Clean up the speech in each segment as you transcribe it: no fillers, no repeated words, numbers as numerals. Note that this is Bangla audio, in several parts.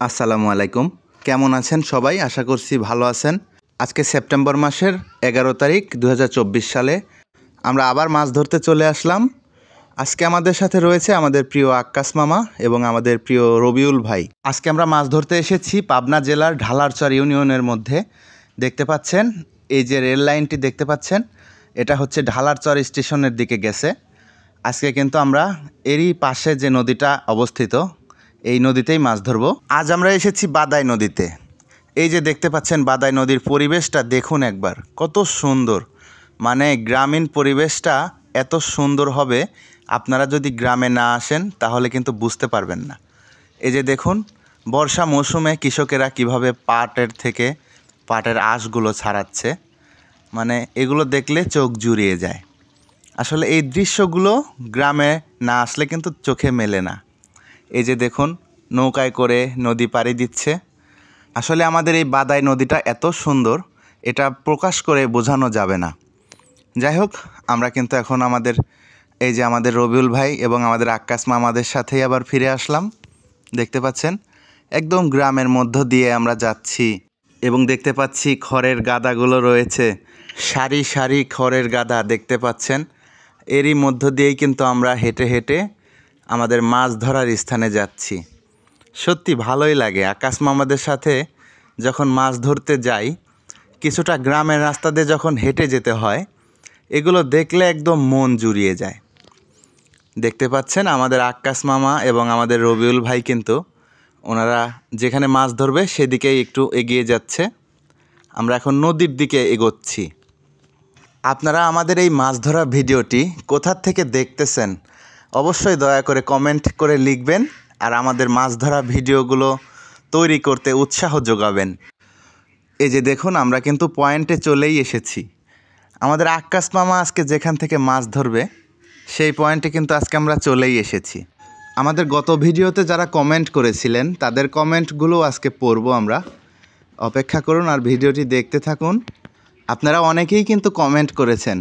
আসসালামু আলাইকুম। কেমন আছেন সবাই? আশা করছি ভালো আছেন। আজকে সেপ্টেম্বর মাসের 11 তারিখ 2024 সালে আমরা আবার মাছ ধরতে চলে আসলাম। আজকে আমাদের সাথে রয়েছে আমাদের প্রিয় আক্কাস মামা এবং আমাদের প্রিয় রবিউল ভাই। আজকে আমরা মাছ ধরতে এসেছি পাবনা জেলার ঢালারচর ইউনিয়নের মধ্যে। দেখতে পাচ্ছেন এই যে রেল লাইনটি দেখতে পাচ্ছেন, এটা হচ্ছে ঢালারচর স্টেশনের দিকে গেছে। আজকে কিন্তু আমরা এরই পাশে যে নদীটা অবস্থিত, এই নদীতেই মাছ ধরবো। আজ আমরা এসেছি বাদাই নদীতে। এই যে দেখতে পাচ্ছেন বাদাই নদীর পরিবেশটা দেখুন একবার, কত সুন্দর। মানে গ্রামীণ পরিবেশটা এত সুন্দর হবে, আপনারা যদি গ্রামে না আসেন তাহলে কিন্তু বুঝতে পারবেন না। এই যে দেখুন বর্ষা মৌসুমে কৃষকেরা কিভাবে পাটের আঁশগুলো ছাড়াচ্ছে, মানে এগুলো দেখলে চোখ জুড়িয়ে যায়। আসলে এই দৃশ্যগুলো গ্রামে না আসলে কিন্তু চোখে মেলে না। এই যে দেখুন নৌকায় করে নদী পাড়ি দিচ্ছে। আসলে আমাদের এই বাদাই নদীটা এত সুন্দর, এটা প্রকাশ করে বোঝানো যাবে না। যাই হোক, আমরা কিন্তু এখন আমাদের রবিউল ভাই এবং আমাদের আক্কাস মামাদের সাথেই আবার ফিরে আসলাম। দেখতে পাচ্ছেন একদম গ্রামের মধ্য দিয়ে আমরা যাচ্ছি এবং দেখতে পাচ্ছি খড়ের গাদাগুলো রয়েছে, সারি সারি খড়ের গাদা দেখতে পাচ্ছেন। এরই মধ্য দিয়েই কিন্তু আমরা হেঁটে হেঁটে আমাদের মাছ ধরার স্থানে যাচ্ছি। সত্যি ভালোই লাগে আকাশ মামাদের সাথে যখন মাছ ধরতে যাই। কিছুটা গ্রামের রাস্তা দিয়ে যখন হেঁটে যেতে হয়, এগুলো দেখলে একদম মন জুড়িয়ে যায়। দেখতে পাচ্ছেন আমাদের আক্কাস মামা এবং আমাদের রবিউল ভাই কিন্তু ওনারা যেখানে মাছ ধরবে সেদিকেই একটু এগিয়ে যাচ্ছে। আমরা এখন নদীর দিকে এগোচ্ছি। আপনারা আমাদের এই মাছ ধরা ভিডিওটি কোথা থেকে দেখতেছেন অবশ্যই দয়া করে কমেন্ট করে লিখবেন, আর আমাদের মাছ ধরা ভিডিওগুলো তৈরি করতে উৎসাহ যোগাবেন। এই যে দেখুন আমরা কিন্তু পয়েন্টে চলেই এসেছি। আমাদের আক্কাস মামা আজকে যেখান থেকে মাছ ধরবে সেই পয়েন্টে কিন্তু আজকে আমরা চলেই এসেছি। আমাদের গত ভিডিওতে যারা কমেন্ট করেছিলেন তাদের কমেন্টগুলো আজকে পড়ব আমরা। অপেক্ষা করুন আর ভিডিওটি দেখতে থাকুন। আপনারা অনেকেই কিন্তু কমেন্ট করেছেন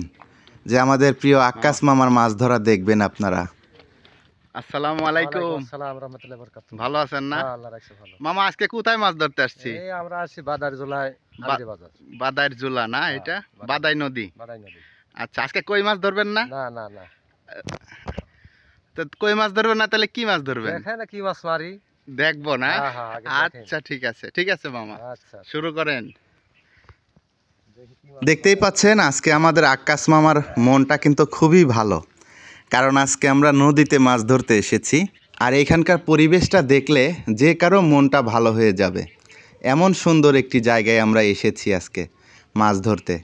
যে আমাদের প্রিয় আক্কাস মামার মাছ ধরা দেখবেন আপনারা। আসসালামু আলাইকুম। আসসালাম রাহমাতুল্লাহি ওয়া বারাকাতুহু। ভালো আছেন না? আল্লাহ রাখছে ভালো। মামা আজকে কোথায় মাছ ধরতে আসছি? এই আমরা আসি বাদার জোলায় আলদি বাজার। বাদাইর জুলা না এটা? বাদাই নদী। বাদাই নদী। আচ্ছা, আজকে কই মাছ ধরবেন না? না না না। তো কই মাছ ধরবেন না, তাহলে কি মাছ ধরবেন? দেখেন কি মাছ মারি। দেখবো না? হ্যাঁ হ্যাঁ আগে দেখেন। আচ্ছা ঠিক আছে মামা। আচ্ছা। শুরু করেন। দেখতেই পাচ্ছেন আজকে আমাদের আক্কাস মামার মনটা কিন্তু খুবই ভালো, কারণ আজকে আমরা নদীতে মাছ ধরতে এসেছি। আর এখানকার পরিবেশটা দেখলে যে কারো মনটা ভালো হয়ে যাবে, এমন সুন্দর একটি জায়গায় আমরা এসেছি আজকে মাছ ধরতে।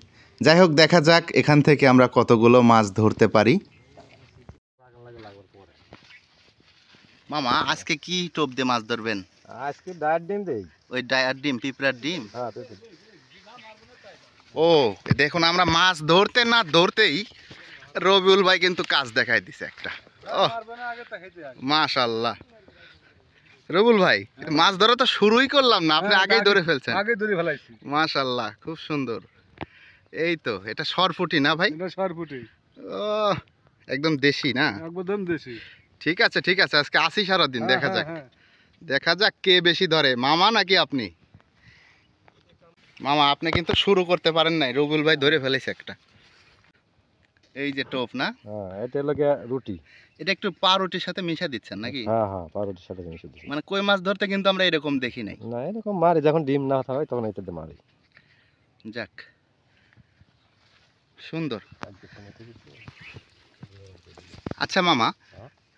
যাই হোক, দেখা যাক এখান থেকে আমরা কতগুলো মাছ ধরতে পারি। মামা আজকে কি টোপ দিয়ে মাছ ধরবেন? আজকে ডায়ের ডিম দেই। ওই ডায়ার ডিম, পিঁপড়ার ডিম? হ্যাঁ। ও দেখুন, আমরা মাছ ধরতে না ধরতেই রবিউল ভাই কিন্তু কাজ দেখাই দিছে একটা। ও মাশাআল্লাহ, রবিউল ভাই মাছ ধরা তো শুরুই করলাম না, আপনি আগেই ধরে ফেলছেন। আগে ধরে ফেলাইছি। মাশাআল্লাহ, খুব সুন্দর। এই তো এটা সরপুঁটি না ভাই? এটা সরপুঁটি। ও একদম দেশি না? একদম দেশি। ঠিক আছে, আজকে আসি সারাদিন, দেখা যাক কে বেশি ধরে, মামা নাকি আপনি? মামা আপনি কিন্তু শুরু করতে পারেন নাই, রবিউল ভাই ধরে ফেলেছে একটা। এই যে টোপ না? হ্যাঁ, এটা লাগে রুটি। এটা একটু পাউরুটির সাথে মিশা দিচ্ছেন নাকি? হ্যাঁ হ্যাঁ, পাউরুটির সাথে মিশিয়ে দিচ্ছি। মানে কই মাছ ধরতে কিন্তু আমরা এরকম দেখি নাই। না, এরকম মারি যখন ডিম না থাকে তখন এটাতে মারি। যাক, সুন্দর। আচ্ছা মামা,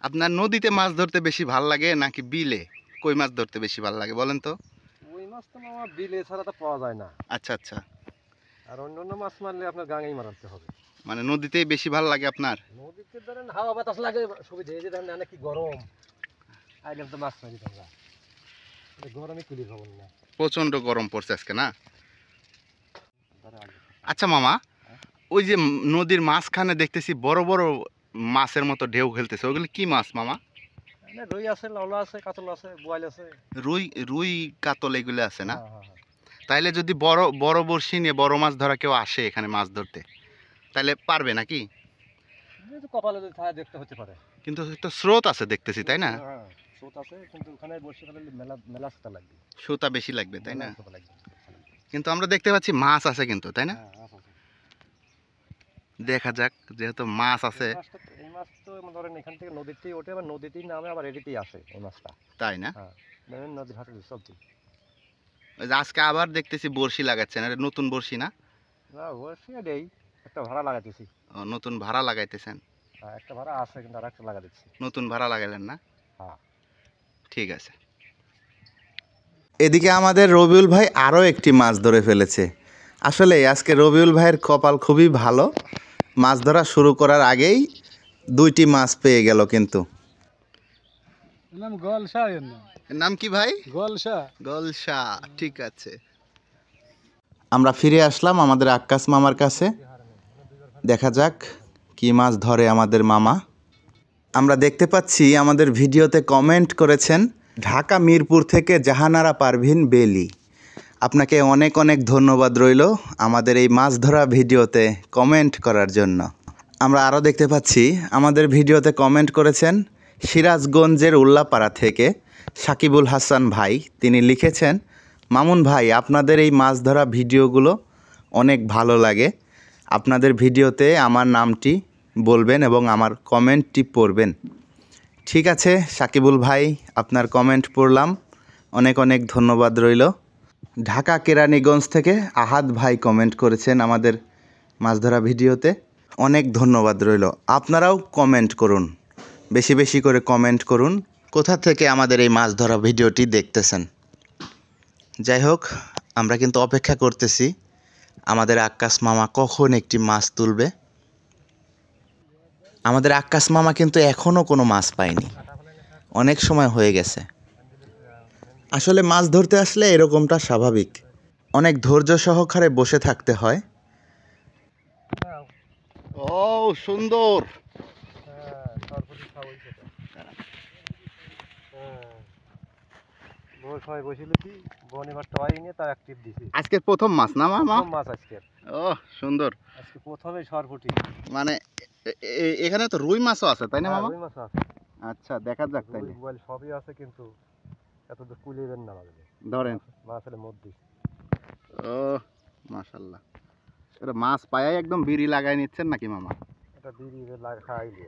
আপনার নদীতে মাছ ধরতে বেশি ভাল লাগে নাকি বিলে কই মাছ ধরতে বেশি ভাল লাগে বলেন তো? ওই মাছ তো মামা বিলে ছাড়া তো পাওয়া যায় না। আচ্ছা। আর অন্যান্য মাছ মারলে আপনার গাঙেই মারাতে হবে। মানে নদীতেই বেশি ভাল লাগে আপনার? নদীতে ধরেন হাওয়া বাতাস লাগে সুবিধা। এই যে ধরেন অনেক কি গরম, আইলাম তো মাছ মারি তোমরা, গরমে কুলি খবর না। প্রচন্ড গরম পড়ছে আজকে না? আচ্ছা মামা, ওই যে নদীর মাঝখানে দেখতেছি বড় বড় মাছের মতো ঢেউ খেলতেছে, ওগুলো কি মাছ মামা? রুই আছে, লাউলা আছে, কাতল আছে, বোয়াল আছে। রুই কাতল এগুলো আছে না? তাইলে যদি বড় বড় বড়শি নিয়ে বড় মাছ ধরা কেউ আসে এখানে মাছ ধরতে, তাহলে পারবে নাকি? কপালে যদি থাকে দেখতে হতে পারে। কিন্তু তো স্রোত আছে দেখতেছি, তাই না? স্রোত আছে, কিন্তু ওখানে বসে ফেলে মেলা মেলা সুতা লাগবে, সুতা বেশি লাগবে তাই না? মেলা সুতা লাগবে। কিন্তু আমরা দেখতে পাচ্ছি মাছ আছে কিন্তু, তাই না? হ্যাঁ, মাছ আছে। দেখা যাক, যেহেতু মাছ আছে। এই মাছ তো ধরেন এখান থেকে নদীতেই ওঠে, আবার নদীতেই নামে, আবার এদিকেই আসে এই মাছটা। তাই না? হ্যাঁ, নদীর ঘাটে সবজি। ওই যে আজকে আবার দেখতেছি বড়শি লাগাচ্ছেন, এটা নতুন বড়শি না? না, বসে দেই, একটা ভাড়া লাগাতেছি। ও, নতুন ভাড়া লাগাইতেছেন। হ্যাঁ, একটা ভাড়া আছে, কিন্তু আর একটা লাগা দিচ্ছি। নতুন ভাড়া লাগাইলেন না? হ্যাঁ। ঠিক আছে। এদিকে আমাদের রবিউল ভাই আরও একটি মাছ ধরে ফেলেছে। আসলে আজকে রবিউল ভাইয়ের কপাল খুবই ভালো, মাছ ধরা শুরু করার আগেই 2টি মাছ পেয়ে গেল। কিন্তু নাম গলসা, এর নাম। এর নাম কি ভাই? গলসা। গলসা, ঠিক আছে। আমরা ফিরে আসলাম আমাদের আক্কাস মামার কাছে। দেখা যাক কি মাছ ধরে আমাদের মামা। আমরা দেখতে পাচ্ছি আমাদের ভিডিওতে কমেন্ট করেছেন ঢাকা মিরপুর থেকে জাহানারা পারভিন বেলি। আপনাকে অনেক অনেক ধন্যবাদ রইল আমাদের এই মাছ ধরা ভিডিওতে কমেন্ট করার জন্য। আমরা আরও দেখতে পাচ্ছি আমাদের ভিডিওতে কমেন্ট করেছেন সিরাজগঞ্জের উল্লাপাড়া থেকে সাকিবুল হাসান ভাই। তিনি লিখেছেন, মামুন ভাই, আপনাদের এই মাছ ধরা ভিডিওগুলো অনেক ভালো লাগে। আপনাদের ভিডিওতে আমার নামটি বলবেন এবং আমার কমেন্টটি পড়বেন। ঠিক আছে সাকিবুল ভাই, আপনার কমেন্ট পড়লাম, অনেক অনেক ধন্যবাদ রইল। ঢাকা কেরানীগঞ্জ থেকে আহাদ ভাই কমেন্ট করেছেন আমাদের মাছ ধরা ভিডিওতে, অনেক ধন্যবাদ রইল। আপনারাও কমেন্ট করুন, বেশি বেশি করে কমেন্ট করুন কোথা থেকে আমাদের এই মাছ ধরা ভিডিওটি দেখতেছেন। যাই হোক, আমরা কিন্তু অপেক্ষা করতেছি আমাদের আক্কাস মামা কখন একটি মাছ তুলবে। আমাদের আক্কাস মামা কিন্তু এখনও কোনো মাছ পায়নি, অনেক সময় হয়ে গেছে। আসলে মাছ ধরতে আসলে এরকমটা স্বাভাবিক, অনেক ধৈর্য সহকারে বসে থাকতে হয়। ও সুন্দর। আজকের প্রথম মাছ না মামা? মাছ আজকের। ও সুন্দর। আজকে প্রথমেই সরপুটি। মানে এখানে তো রুই মাছও আছে তাই না মামা? রুই মাছ আছে। আচ্ছা, দেখা যাক রুই তাইলে। বোয়াল সবই আছে, কিন্তু এত তো কুলিবেন না লাগবে। ধরেন। মাছের মধ্যে। ও মাশাআল্লাহ। এটা মাছ পায়াই একদম বিড়ি লাগাই নিচ্ছেন নাকি মামা? এটা বিড়ি খাইলে।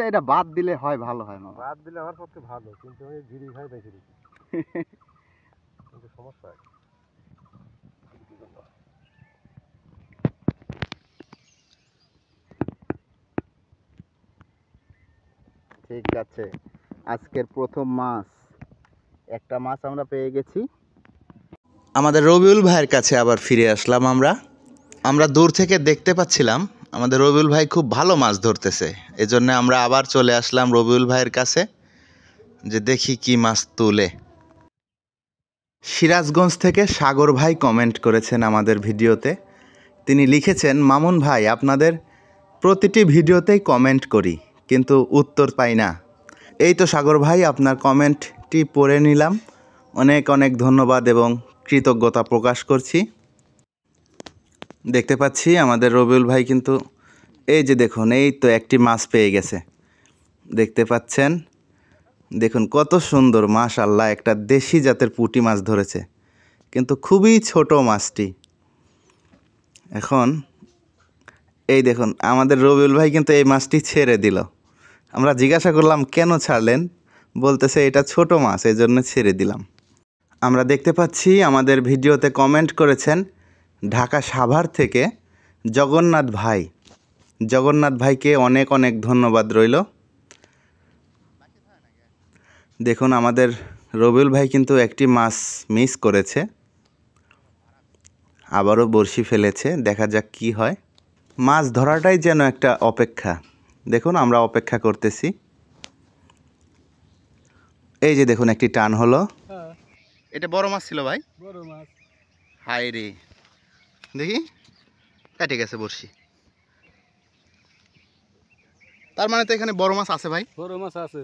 এটা বাদ দিলে হয়, ভালো হয় মামা। বাদ দিলে আমার পক্ষে ভালো, কিন্তু আমি বিড়ি খাই বেশি দিচ্ছি। কিন্তু সমস্যা হয়। ঠিক আছে, আজকের প্রথম মাছ, একটা মাছ আমরা পেয়ে গেছি। আমাদের রবিউল ভাইয়ের কাছে আবার ফিরে আসলাম আমরা দূর থেকে দেখতে পাচ্ছিলাম আমাদের রবিউল ভাই খুব ভালো মাছ ধরতেছে, এজন্য আমরা আবার চলে আসলাম রবিউল ভাইয়ের কাছে যে দেখি কি মাছ তুলে। সিরাজগঞ্জ থেকে সাগর ভাই কমেন্ট করেছেন আমাদের ভিডিওতে। তিনি লিখেছেন, মামুন ভাই, আপনাদের প্রতিটি ভিডিওতেই কমেন্ট করি কিন্তু উত্তর পাই না। এই তো সাগর ভাই, আপনার কমেন্টটি পড়ে নিলাম, অনেক অনেক ধন্যবাদ এবং কৃতজ্ঞতা প্রকাশ করছি। দেখতে পাচ্ছি আমাদের রবিউল ভাই কিন্তু এই যে দেখুন, এই তো একটি মাছ পেয়ে গেছে, দেখতে পাচ্ছেন। দেখুন কত সুন্দর, মাশাআল্লাহ, একটা দেশি জাতের পুঁটি মাছ ধরেছে, কিন্তু খুবই ছোট মাছটি। এখন এই দেখুন আমাদের রবিউল ভাই কিন্তু এই মাছটি ছেড়ে দিল। আমরা জিজ্ঞাসা করলাম কেন ছাড়লেন, বলতেছে এটা ছোট মাছ, এই জন্য ছেড়ে দিলাম। আমরা দেখতে পাচ্ছি আমাদের ভিডিওতে কমেন্ট করেছেন ঢাকা সাভার থেকে জগন্নাথ ভাই। জগন্নাথ ভাইকে অনেক অনেক ধন্যবাদ রইল। দেখুন আমাদের রবিউল ভাই কিন্তু একটি মাছ মিস করেছে, আবারও বড়শি ফেলেছে, দেখা যাক কি হয়। মাছ ধরাটাই যেন একটা অপেক্ষা, দেখুন আমরা অপেক্ষা করতেছি। এই যে দেখুন একটি টান হলো। এটা বড় মাছ ছিল ভাই? বড় মাছ। হাই রে, দেখি কাটে গেছে বড়শি। তার মানে তো এখানে বড় মাছ আছে ভাই? বড় মাছ আছে।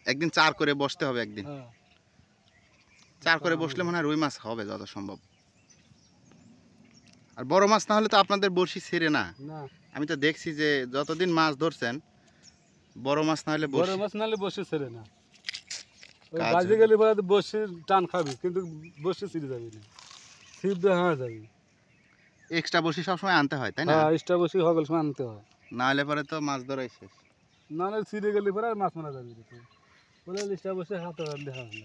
একদিন চার করে বসতে হবে, একদিন চার করে বসলে মনে হয় রুই মাছ হবে যত সম্ভব। আর বড় মাছ না হলে তো আপনাদের বড়শি ছেড়ে না। আমি তো দেখছি যে যতদিন মাছ ধরছেন বড় মাছ না হলে বড় মাছ নাহলে বসে ছেড়ে না, ওই কাজ বাজে হয়ে গেলে পরে বসে টান খাবি কিন্তু বসে ছিঁড়ে যাবি না, ছিপ দিয়ে হয়ে যাবি। এক্সট্রা বসি সবসময় আনতে হয় তাই না? হ্যাঁ, এক্সট্রা বসে হগল সময় আনতে হয়, না হলে পরে তো মাছ ধরাই শেষ। নাহলে ছিঁড়ে গেলে পরে আর মাছ মারা যাবি না, বলে এক্সট্রা বসে হাতে দেখা হবে।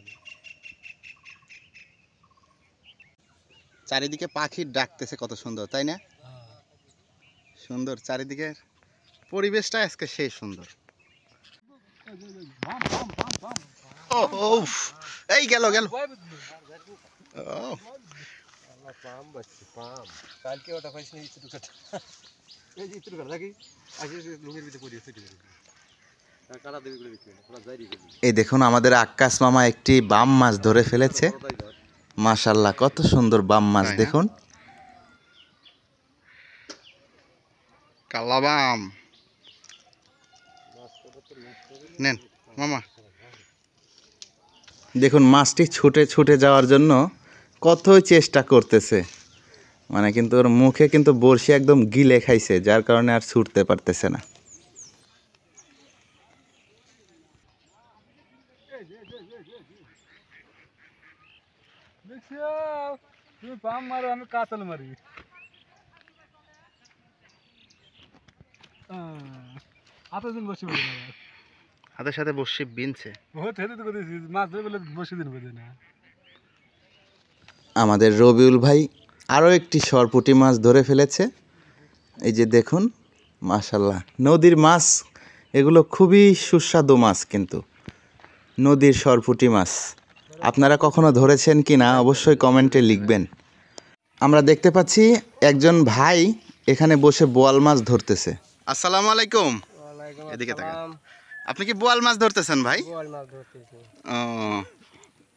চারিদিকে পাখির ডাকতেছে কত সুন্দর তাই না? সুন্দর চারিদিকে পরিবেশটা আজকে সেই সুন্দর। ও উফ, এই গেল গেল। ও পাম বাচ্চি পাম, কালকে ওটা পাইছি না, ইচ্ছু কাটা, এই যে ইচ্ছু কাটা দেখি আজকে লুঙ্গির ভিতরে পড়িয়ে ছুটি করে কাটা দেবি গুলো বিক্রি না, পুরো জারি গেলি। এই দেখুন আমাদের আক্কাস মামা একটি বাম মাছ ধরে ফেলেছে। মাশাআল্লাহ কত সুন্দর বাম মাছ দেখুন, কালা বাম। নেন মামা, দেখুন মাছটি ছুটে ছুটে যাওয়ার জন্য কতই চেষ্টা করতেছে, মানে কিন্তু ওর মুখে কিন্তু বড়শি একদম গিলে খাইছে, যার কারণে আর ছুটতে পারতেছে না। তুমি পাম মারো, আমি কাতল মারি। আতদিন বসে বলি না, হাতের সাথে বড়শি বিনছে। বহুত হেঁটে তো করেছি, মাছ ধরে বলে বসে দিন বোঝে না। আমাদের রবিউল ভাই আরও একটি সরপুঁটি মাছ ধরে ফেলেছে। এই যে দেখুন মাশাআল্লাহ, নদীর মাছ এগুলো খুবই সুস্বাদু মাছ, কিন্তু নদীর সরপুঁটি মাছ আপনারা কখনো ধরেছেন কি না অবশ্যই কমেন্টে লিখবেন। আমরা দেখতে পাচ্ছি একজন ভাই এখানে বসে বোয়াল মাছ ধরতেছে। আসসালামু আলাইকুম। এদিকে তাকান, আপনি কি বোয়াল মাছ ধরতেছেন ভাই? বোয়াল মাছ ধরতেছি। ও,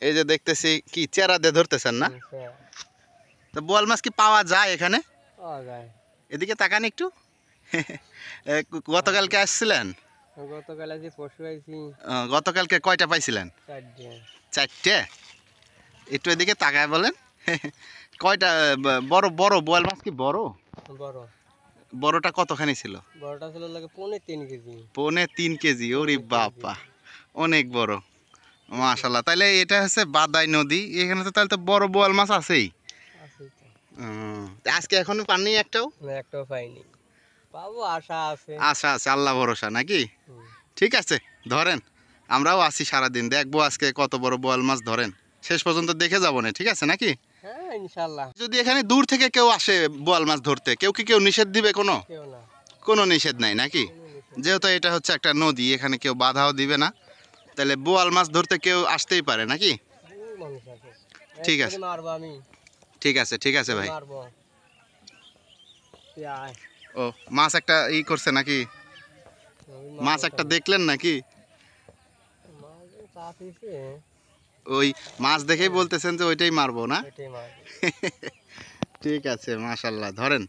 এই যে দেখতেছি কি চেরা দিয়ে ধরতেছেন না? তো বোয়াল মাছ কি পাওয়া যায় এখানে? পাওয়া যায়। এদিকে তাকান একটু। গতকালকে আসছিলেন? গতকাল আজকে পরশু আইছি। গতকালকে কয়টা পাইছিলেন? 4টে। 4টে? একটু এদিকে তাকায় বলেন। কয়টা? বড় বড় বোয়াল মাছ কি বড়? বড়। বড়টা কতখানি ছিল? বড়টা ছিল লাগে 3.5 কেজি। 3.5 কেজি? ওরে বাবা, অনেক বড়। মাশাআল্লাহ, তাহলে এটা হচ্ছে বাদাই নদী, এখানে তো তাহলে তো বড় বোয়াল মাছ আছেই। আছেই ও, তো। আজকে এখনো পাননি একটাও? না, একটাও পাইনি। পাবো আশা আছে। আশা আছে, আল্লাহ ভরসা নাকি? ঠিক আছে, ধরেন, আমরাও আছি সারাদিন, দেখবো আজকে কত বড় বোয়াল মাছ ধরেন, শেষ পর্যন্ত দেখে যাবো না, ঠিক আছে নাকি? হ্যাঁ ইনশাআল্লাহ। যদি এখানে দূর থেকে কেউ আসে বোয়াল মাছ ধরতে, কেউ নিষেধ দিবে? কেউ না। কোনো নিষেধ নাই নাকি? যেহেতু এটা হচ্ছে একটা নদী, এখানে কেউ বাধাও দিবে না, তাহলে বোয়াল মাছ ধরতে কেউ আসতেই পারে নাকি? মানুষ আছে। ঠিক আছে, মারবো আমি। ঠিক আছে ভাই। মারবো। তুই আয়। ও, মাছ একটা করছে নাকি? মাছ একটা দেখলেন নাকি? মাছ চাপিছে। ওই মাছ দেখেই বলতেছেন যে ওইটাই মারবো না? এটাই মারবো। ঠিক আছে, মাশাআল্লাহ, ধরেন।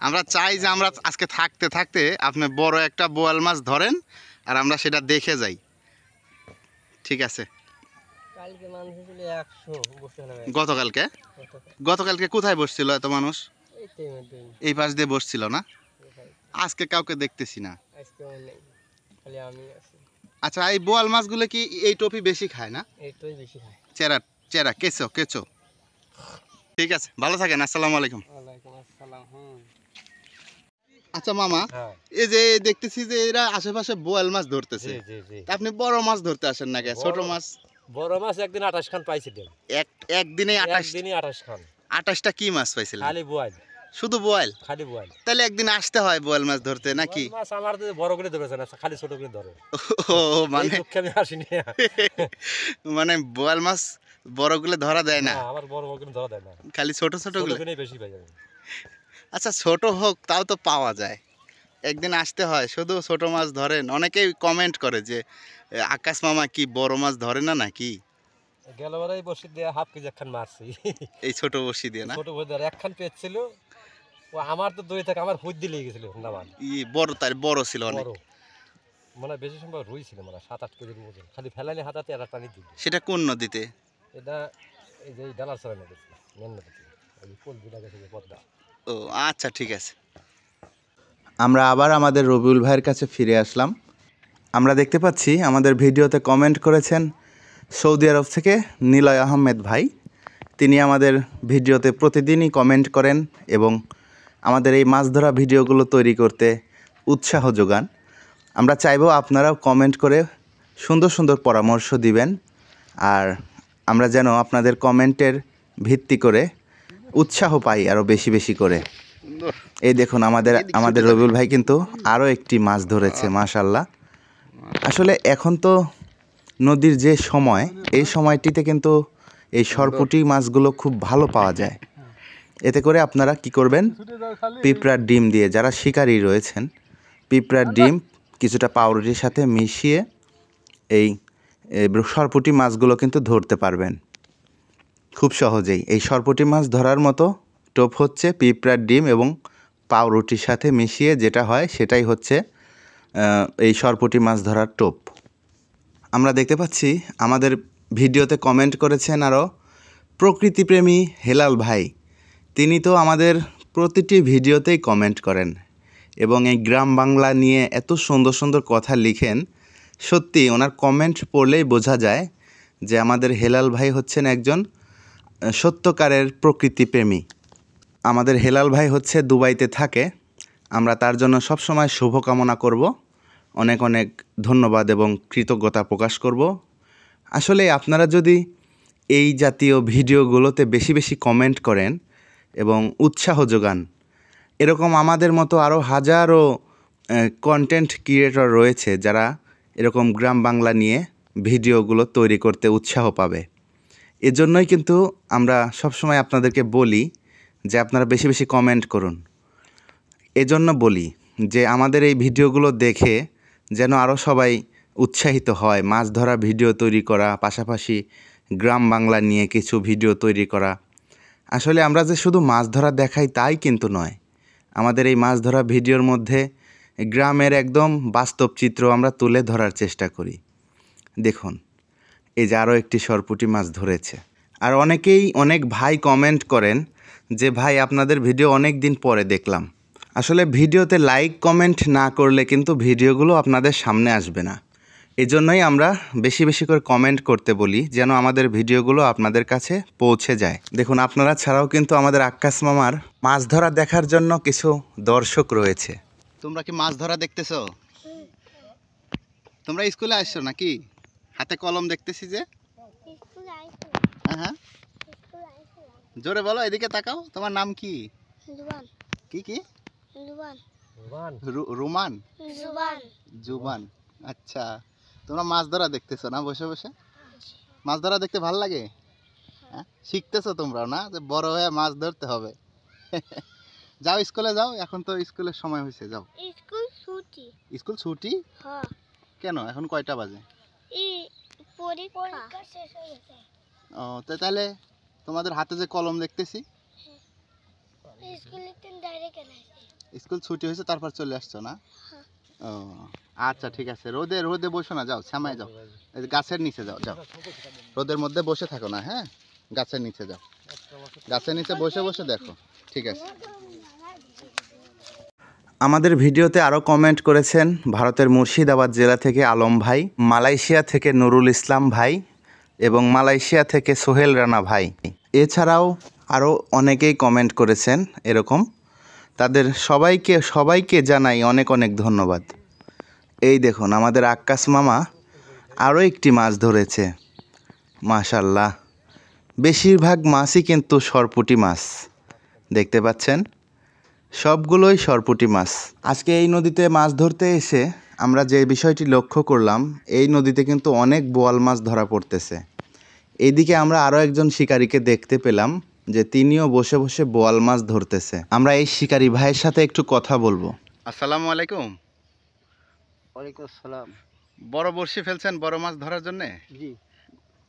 আমরা চাই যে আমরা আজকে থাকতে থাকতে আপনি বড় একটা বোয়াল মাছ ধরেন আর আমরা সেটা দেখে যাই, ঠিক আছে? কালকে মানুষ ছিল 100 বসে হবে। গতকালকে? গতকালকে কোথায় বসছিল এত মানুষ? এই পাশ দিয়ে বসছিল না? আজকে কাউকে দেখতেছি না। আজকে নেই, খালি আমি আছি। আচ্ছা, এই বোয়াল মাছগুলো কি এই টপি বেশি খায় না? এইটাই বেশি খায়। চেরা চেরা কেঁচো। ঠিক আছে, ভালো থাকেন, আসসালামু আলাইকুম। ওয়ালাইকুম আসসালাম। আচ্ছা মামা, এই যে দেখতেছি যে এরা আশেপাশে বোয়াল মাছ ধরতেছে, তা আপনি বড় মাছ ধরতে আসেন না? ছোট মাছ? বড় মাছ একদিন 28 খান পাইছিলাম। একদিনে 28 খান। 28টা কি মাছ পাইছিলেন? খালি বোয়াল। শুধু বোয়াল? খালি বোয়াল। তাহলে একদিন আসতে হয় বোয়াল মাছ ধরতে নাকি? মাছ আমার তো বড় করে ধরেছে না, খালি ছোট করে ধরে। ও, মানে আমি আসিনি। মানে বোয়াল মাছ বড়গুলো ধরা দেয় না? আমার বড় করে ধরা দেয় না, খালি ছোট গুলো বেশি পাই যাবে। আচ্ছা, ছোট হোক তাও তো পাওয়া যায়, একদিন আসতে হয়। শুধু ছোট মাছ ধরেন, অনেকেই কমেন্ট করে যে আকাশ মামা কি বড় মাছ ধরে না নাকি? গেলবারই বসি দিয়ে হাফ কেজি একখান মারছি, এই ছোট বসি দিয়ে না? ছোট বসি দিয়ে একখান পেয়েছিল। ও আমার তো দই থেকে আমার হুদ দিয়ে লেগে গেছিল নামান। বড়, তাই বড় ছিল অনেক? বড়, মানে বেশি সম্ভব রুই ছিল, মানে 7-8 কেজির ওজন। খালি ফেলানি হাতাতে আর টানি দিল। সেটা কোন নদীতে? এটা এই যে ডালার সরাই নদীতে, মেন নদীতে, ওই পোল বিলা গেছে পদ্মা। ও আচ্ছা, ঠিক আছে। আমরা আবার আমাদের রবিউল ভাইয়ের কাছে ফিরে আসলাম। আমরা দেখতে পাচ্ছি আমাদের ভিডিওতে কমেন্ট করেছেন সৌদি আরব থেকে নিলয় আহমেদ ভাই। তিনি আমাদের ভিডিওতে প্রতিদিনই কমেন্ট করেন এবং আমাদের এই মাছ ধরা ভিডিওগুলো তৈরি করতে উৎসাহ যোগান। আমরা চাইবো আপনারাও কমেন্ট করে সুন্দর সুন্দর পরামর্শ দিবেন, আর আমরা যেন আপনাদের কমেন্টের ভিত্তি করে উৎসাহ পাই আরও বেশি বেশি করে। এই দেখুন আমাদের রবিউল ভাই কিন্তু আরও একটি মাছ ধরেছে, মাশাআল্লাহ। আসলে এখন তো নদীর যে সময়, এই সময়টিতে কিন্তু এই সরপুঁটি মাছগুলো খুব ভালো পাওয়া যায়। এতে করে আপনারা কি করবেন, পিঁপড়ার ডিম দিয়ে, যারা শিকারী রয়েছেন, পিঁপড়ার ডিম কিছুটা পাউরুটির সাথে মিশিয়ে এই সরপুঁটি মাছগুলো কিন্তু ধরতে পারবেন খুব সহজেই। এই সরপুঁটি মাছ ধরার মতো টোপ হচ্ছে পিঁপড়ার ডিম এবং পাউরুটির সাথে মিশিয়ে যেটা হয় সেটাই হচ্ছে এই সরপুঁটি মাছ ধরার টোপ। আমরা দেখতে পাচ্ছি আমাদের ভিডিওতে কমেন্ট করেছেন আরও প্রকৃতিপ্রেমী হেলাল ভাই। তিনি তো আমাদের প্রতিটি ভিডিওতেই কমেন্ট করেন এবং এই গ্রাম বাংলা নিয়ে এত সুন্দর সুন্দর কথা লিখেন। সত্যি ওনার কমেন্ট পড়লেই বোঝা যায় যে আমাদের হেলাল ভাই হচ্ছেন একজন সত্যকারের প্রকৃতিপ্রেমী। আমাদের হেলাল ভাই হচ্ছে দুবাইতে থাকে। আমরা তার জন্য সবসময় শুভকামনা করব, অনেক অনেক ধন্যবাদ এবং কৃতজ্ঞতা প্রকাশ করব। আসলে আপনারা যদি এই জাতীয় ভিডিওগুলোতে বেশি বেশি কমেন্ট করেন এবং উৎসাহ যোগান, এরকম আমাদের মতো আরও হাজারো কন্টেন্ট ক্রিয়েটর রয়েছে যারা এরকম গ্রাম বাংলা নিয়ে ভিডিওগুলো তৈরি করতে উৎসাহ পাবে। এজন্যই কিন্তু আমরা সবসময় আপনাদেরকে বলি যে আপনারা বেশি বেশি কমেন্ট করুন। এজন্য বলি যে আমাদের এই ভিডিওগুলো দেখে যেন আরও সবাই উৎসাহিত হয় মাছ ধরা ভিডিও তৈরি করা, পাশাপাশি গ্রাম বাংলা নিয়ে কিছু ভিডিও তৈরি করা। আসলে আমরা যে শুধু মাছ ধরা দেখাই তাই কিন্তু নয়, আমাদের এই মাছ ধরা ভিডিওর মধ্যে গ্রামের একদম বাস্তব চিত্র আমরা তুলে ধরার চেষ্টা করি। দেখুন এই যে আরও একটি সরপুঁটি মাছ ধরেছে। আর অনেক ভাই কমেন্ট করেন যে ভাই আপনাদের ভিডিও অনেক দিন পরে দেখলাম। আসলে ভিডিওতে লাইক কমেন্ট না করলে কিন্তু ভিডিওগুলো আপনাদের সামনে আসবে না। এজন্যই আমরা বেশি বেশি করে কমেন্ট করতে বলি যেন আমাদের ভিডিওগুলো আপনাদের কাছে পৌঁছে যায়। দেখুন আপনারা ছাড়াও কিন্তু আমাদের আক্কাস মামার মাছ ধরা দেখার জন্য কিছু দর্শক রয়েছে। তোমরা কি মাছ ধরা দেখতেছো? তোমরা স্কুলে আসছো নাকি? হাতে কলম দেখতেছি যে। হ্যাঁ, জোরে বলো, এদিকে তাকাও। তোমার নাম কি? কি কি? রুমান, জুবান। আচ্ছা, তোমরা মাছ ধরা দেখতেছো না বসে বসে? মাছ ধরা দেখতে ভালো লাগে? হ্যাঁ, শিখতেছো তোমরাও না যে বড় হয়ে মাছ ধরতে হবে? যাও স্কুলে যাও, এখন তো স্কুলের সময় হয়েছে, যাও। স্কুল ছুটি? কেন, এখন কয়টা বাজে? ও, তাহলে তোমাদের হাতে যে কলম দেখতেছি, স্কুল ছুটি হয়েছে তারপর চলে আসছো না? ও আচ্ছা, ঠিক আছে। রোদে বসো না, যাও ছামায় যাও, গাছের নিচে যাও। রোদের মধ্যে বসে থাকো না, হ্যাঁ, গাছের নিচে যাও। গাছের নিচে বসে বসে দেখো, ঠিক আছে। আমাদের ভিডিওতে আরও কমেন্ট করেছেন ভারতের মুর্শিদাবাদ জেলা থেকে আলম ভাই, মালয়েশিয়া থেকে নুরুল ইসলাম ভাই এবং মালয়েশিয়া থেকে সোহেল রানা ভাই। এছাড়াও আরও অনেকেই কমেন্ট করেছেন এরকম। তাদের সবাইকে জানাই অনেক অনেক ধন্যবাদ। এই দেখুন আমাদের আক্কাস মামা আরও একটি মাছ ধরেছে, মাশাআল্লাহ। বেশিরভাগ মাছই কিন্তু সরপুঁটি মাছ, দেখতে পাচ্ছেন সবগুলোই সরপুঁটি মাছ। আজকে এই নদীতে মাছ ধরতে এসে আমরা যে বিষয়টি লক্ষ্য করলাম, এই নদীতে কিন্তু অনেক বোয়াল মাছ ধরা পড়তেছে। এইদিকে আমরা আরও একজন শিকারীকে দেখতে পেলাম যে তিনিও বসে বসে বোয়াল মাছ ধরতেছে। আমরা এই শিকারী ভাইয়ের সাথে একটু কথা বলবো। আসসালামু আলাইকুম। ওয়ালাইকুম আসসালাম। বড় বড়শি ফেলছেন বড় মাছ ধরার জন্য? জি।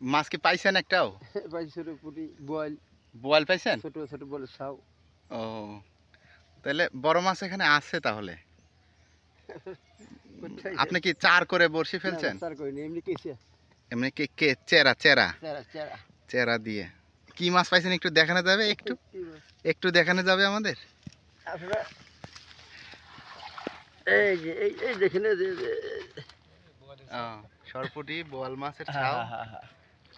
মাছ কি পাইছেন একটাও? বোয়াল পাইছেন? ছোট ছোট বলে সাও। ও, তাহলে বড় মাছ এখানে আছে তাহলে। আপনি কি চার করে বড়শি ফেলছেন? এমনি কি চেরা দিয়ে কি মাছ পাইছেন একটু দেখানো যাবে? একটু দেখানো যাবে আমাদের? এই যে এই দেখেন, সরপুটি বোয়াল মাছের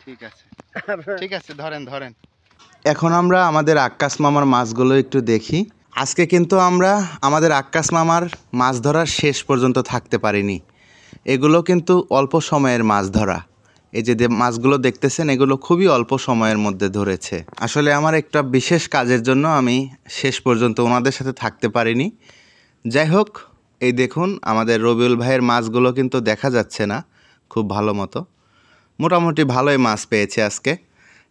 ঠিক আছে আপনার ঠিক আছে, ধরেন ধরেন। এখন আমরা আমাদের আক্কাস মামার মাছগুলো একটু দেখি। আজকে কিন্তু আমরা আমাদের আক্কাস মামার মাছ ধরার শেষ পর্যন্ত থাকতে পারিনি। এগুলো কিন্তু অল্প সময়ের মাছ ধরা। এই যে মাছগুলো দেখতেছেন, এগুলো খুবই অল্প সময়ের মধ্যে ধরেছে। আসলে আমার একটা বিশেষ কাজের জন্য আমি শেষ পর্যন্ত ওনাদের সাথে থাকতে পারিনি। যাই হোক, এই দেখুন আমাদের রবিউল ভাইয়ের মাছগুলো কিন্তু দেখা যাচ্ছে না খুব ভালো মতো। মোটামুটি ভালোই মাছ পেয়েছে আজকে।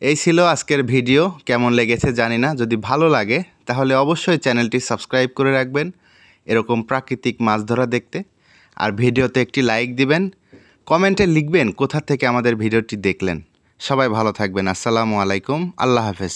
এই ছিল আজকের ভিডিও। কেমন লেগেছে জানি না। যদি ভালো লাগে তাহলে অবশ্যই চ্যানেলটি সাবস্ক্রাইব করে রাখবেন এরকম প্রাকৃতিক মাছ ধরা দেখতে। আর ভিডিওতে একটি লাইক দিবেন, কমেন্টে লিখবেন কোথা থেকে আমাদের ভিডিওটি দেখলেন। সবাই ভালো থাকবেন। আসসালামু আলাইকুম, আল্লাহ হাফেজ।